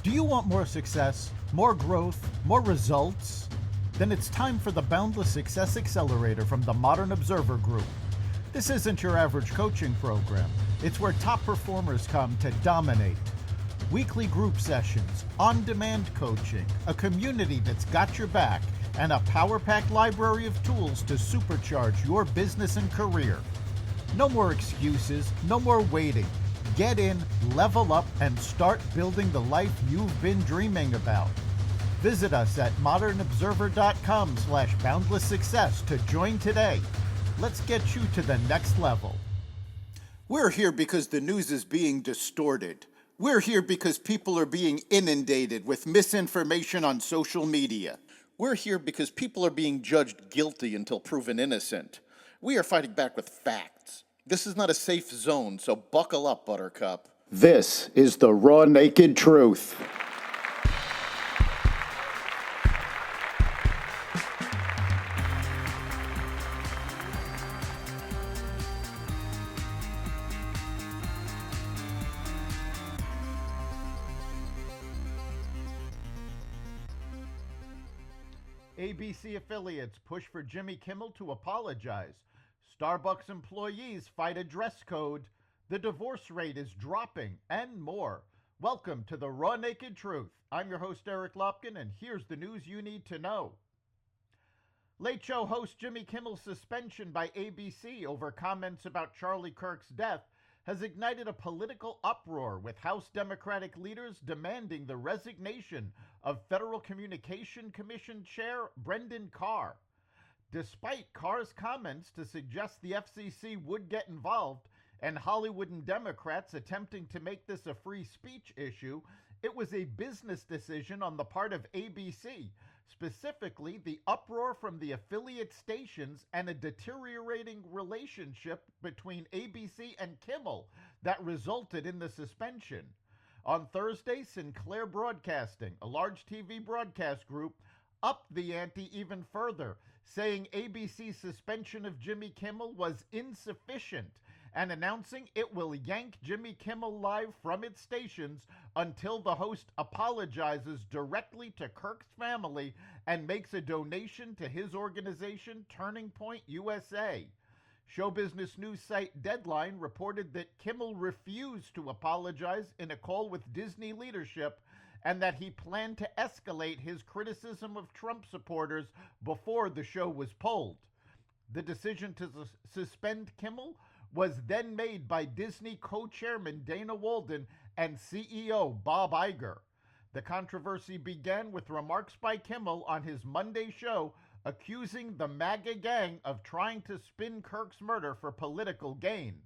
Do you want more success, more growth, more results? Then it's time for the Boundless Success Accelerator from the Modern Observer Group. This isn't your average coaching program. It's where top performers come to dominate. Weekly group sessions, on-demand coaching, a community that's got your back, and a power-packed library of tools to supercharge your business and career. No more excuses, no more waiting. Get in, level up, and start building the life you've been dreaming about. Visit us at modernobserver.com/boundlesssuccess to join today. Let's get you to the next level. We're here because the news is being distorted. We're here because people are being inundated with misinformation on social media. We're here because people are being judged guilty until proven innocent. We are fighting back with facts. This is not a safe zone, so buckle up, Buttercup. This is the raw, naked truth. ABC affiliates push for Jimmy Kimmel to apologize. Starbucks employees fight a dress code. The divorce rate is dropping, and more. Welcome to the Raw Naked Truth. I'm your host, Eric Lopkin, and here's the news you need to know. Late Show host Jimmy Kimmel's suspension by ABC over comments about Charlie Kirk's death has ignited a political uproar, with House Democratic leaders demanding the resignation of Federal Communication Commission Chair Brendan Carr. Despite Carr's comments to suggest the FCC would get involved and Hollywood and Democrats attempting to make this a free speech issue, it was a business decision on the part of ABC, specifically the uproar from the affiliate stations and a deteriorating relationship between ABC and Kimmel that resulted in the suspension. On Thursday, Sinclair Broadcasting, a large TV broadcast group, upped the ante even further, saying ABC's suspension of Jimmy Kimmel was insufficient and announcing it will yank Jimmy Kimmel Live from its stations until the host apologizes directly to Kirk's family and makes a donation to his organization, Turning Point USA. Show business news site Deadline reported that Kimmel refused to apologize in a call with Disney leadership and that he planned to escalate his criticism of Trump supporters before the show was pulled. The decision to suspend Kimmel was then made by Disney co-chairman Dana Walden and CEO Bob Iger. The controversy began with remarks by Kimmel on his Monday show accusing the MAGA gang of trying to spin Kirk's murder for political gain.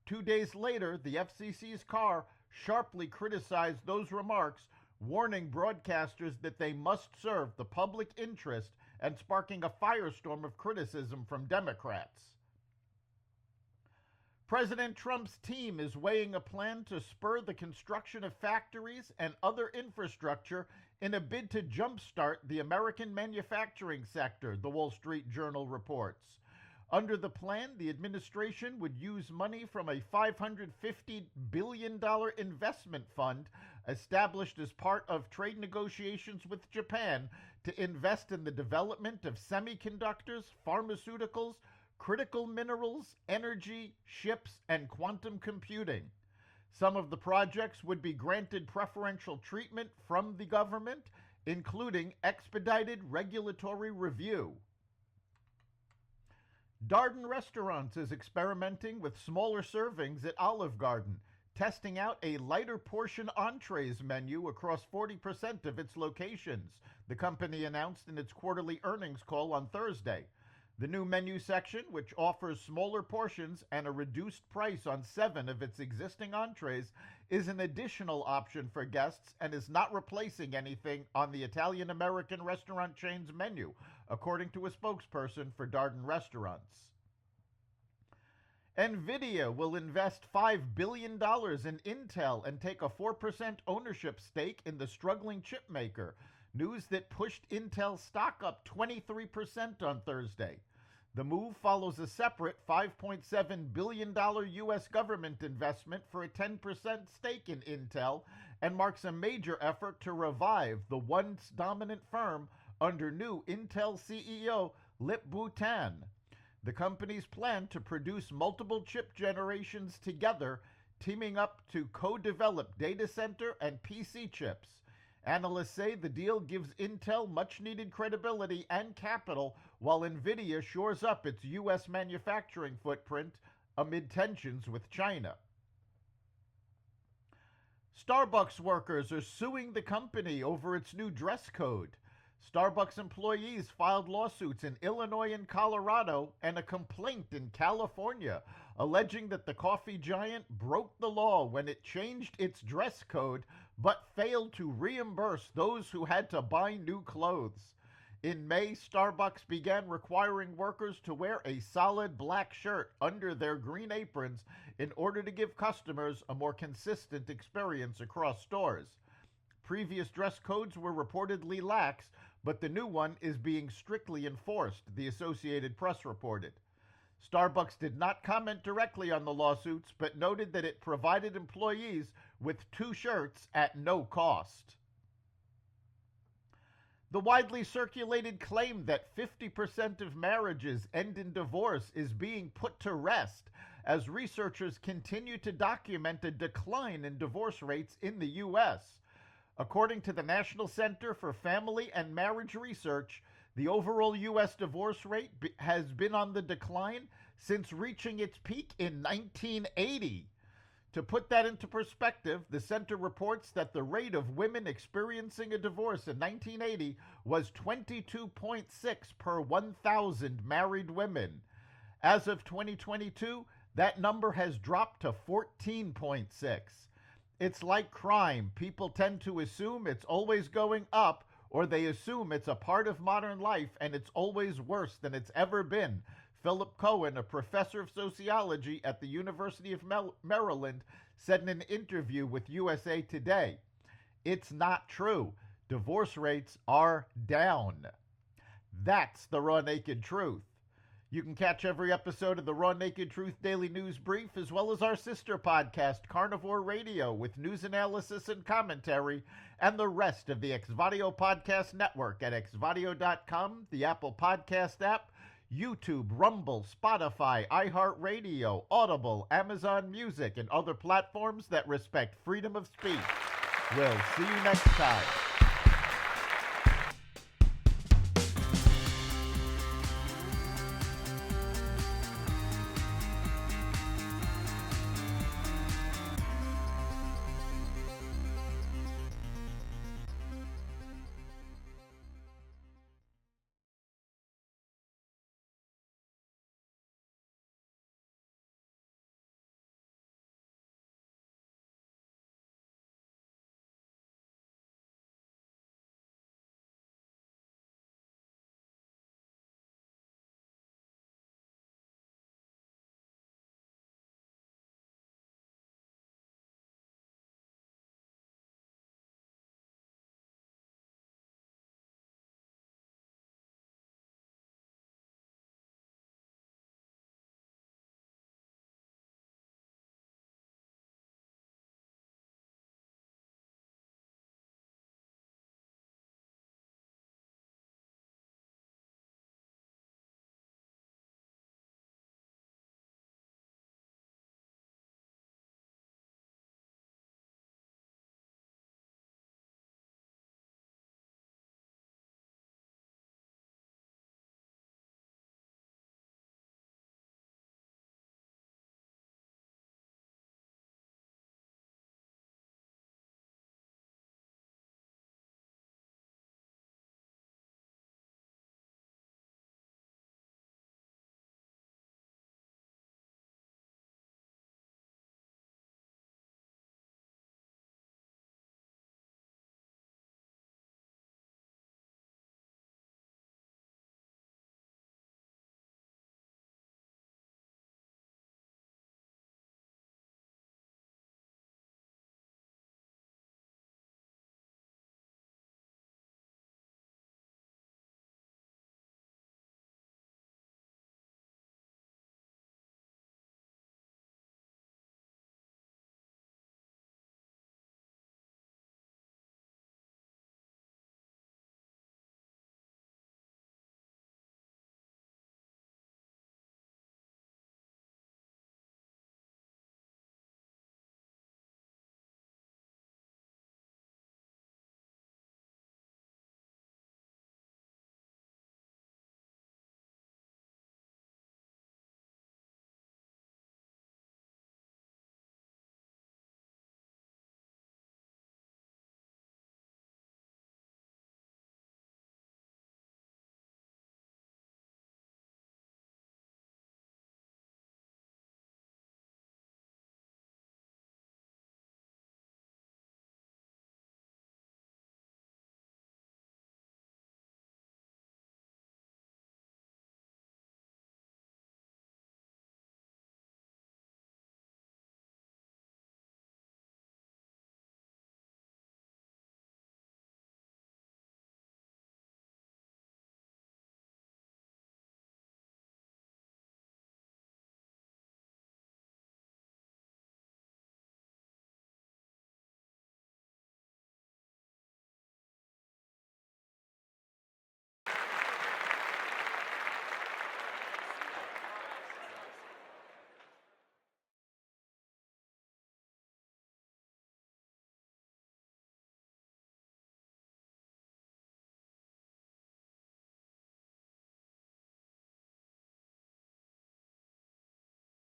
2 days later, the FCC's Carr sharply criticized those remarks, warning broadcasters that they must serve the public interest and sparking a firestorm of criticism from Democrats. President Trump's team is weighing a plan to spur the construction of factories and other infrastructure in a bid to jumpstart the American manufacturing sector, the Wall Street Journal reports. Under the plan, the administration would use money from a $550 billion investment fund established as part of trade negotiations with Japan to invest in the development of semiconductors, pharmaceuticals, critical minerals, energy, ships, and quantum computing. Some of the projects would be granted preferential treatment from the government, including expedited regulatory review. Darden Restaurants is experimenting with smaller servings at Olive Garden, testing out a lighter portion entrees menu across 40% of its locations, the company announced in its quarterly earnings call on Thursday. The new menu section, which offers smaller portions and a reduced price on 7 of its existing entrees, is an additional option for guests and is not replacing anything on the Italian-American restaurant chain's menu, according to a spokesperson for Darden Restaurants. Nvidia will invest $5 billion in Intel and take a 4% ownership stake in the struggling chip maker, news that pushed Intel stock up 23% on Thursday. The move follows a separate $5.7 billion U.S. government investment for a 10% stake in Intel and marks a major effort to revive the once dominant firm under new Intel CEO Lip-Bu Tan. The company's plan to produce multiple chip generations together, teaming up to co-develop data center and PC chips. Analysts say the deal gives Intel much-needed credibility and capital, while Nvidia shores up its U.S. manufacturing footprint amid tensions with China. Starbucks workers are suing the company over its new dress code. Starbucks employees filed lawsuits in Illinois and Colorado and a complaint in California, alleging that the coffee giant broke the law when it changed its dress code but failed to reimburse those who had to buy new clothes. In May, Starbucks began requiring workers to wear a solid black shirt under their green aprons in order to give customers a more consistent experience across stores. Previous dress codes were reportedly lax, but the new one is being strictly enforced, the Associated Press reported. Starbucks did not comment directly on the lawsuits, but noted that it provided employees with 2 shirts at no cost. The widely circulated claim that 50% of marriages end in divorce is being put to rest as researchers continue to document a decline in divorce rates in the U.S. According to the National Center for Family and Marriage Research, the overall U.S. divorce rate has been on the decline since reaching its peak in 1980. To put that into perspective, the center reports that the rate of women experiencing a divorce in 1980 was 22.6 per 1,000 married women. As of 2022, that number has dropped to 14.6. It's like crime. People tend to assume it's always going up, or they assume it's a part of modern life and it's always worse than it's ever been. Philip Cohen, a professor of sociology at the University of Maryland, said in an interview with USA Today, "It's not true. Divorce rates are down." That's the Raw Naked Truth. You can catch every episode of the Raw Naked Truth Daily News Brief, as well as our sister podcast, Carnivore Radio, with news analysis and commentary, and the rest of the Xvadio Podcast Network at xvadio.com, the Apple Podcast app, YouTube, Rumble, Spotify, iHeartRadio, Audible, Amazon Music, and other platforms that respect freedom of speech. We'll see you next time.